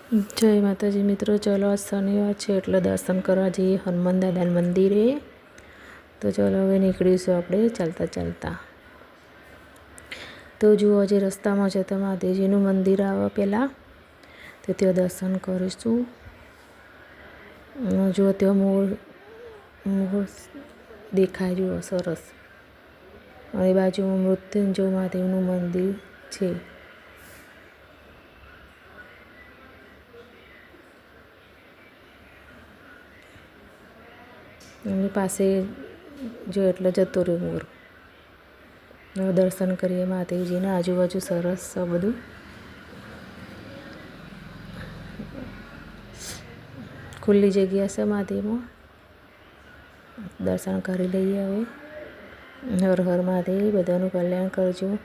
જય માતાજી મિત્રો, ચલો આજ શનિવાર છે એટલે દર્શન કરવા જઈએ હનુમાન દાદાના મંદિરે. તો ચલો હવે નીકળીશું આપણે ચાલતા ચાલતા. તો જુઓ, જે રસ્તામાં જતા મહાદેવજીનું મંદિર આવે પહેલાં, તો ત્યાં દર્શન કરીશું. જુઓ ત્યાં મોર દેખાય, જુઓ સરસ. અને બાજુમાં મૃત્યુંજય મહાદેવનું મંદિર છે. એમની પાસે જો એટલે જતો રહ્યો મોર. દર્શન કરીએ મહાદેવજીના. આજુબાજુ સરસ છે બધું. ખુલ્લી જગ્યા છે મહાદેવમાં. દર્શન કરી લઈએ હવે. હર હર મહાદેવ, બધાનું કલ્યાણ કરજો.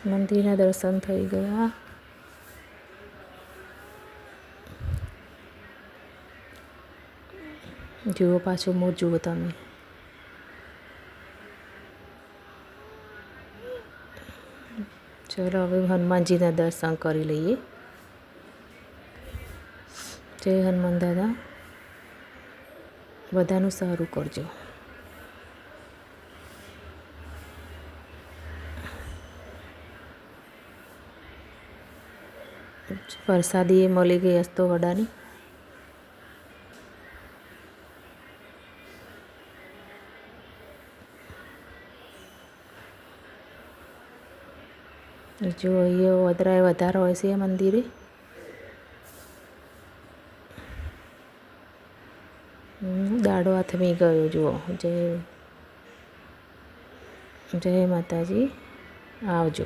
મંદિરના દર્શન થઈ ગયા. જુઓ પાછું મોર, જુઓ તમે. ચલો હવે હનુમાનજીના દર્શન કરી લઈએ. જય હનુમાન દાદા, બધાનું સારું કરજો. પ્રસાદી એ મળી ગઈ હસ્તો વડાની. જો અહીંયા વધારે હોય છે મંદિરે. દાડો હાથમી ગયો, જુઓ. જય માતાજી, આવજો.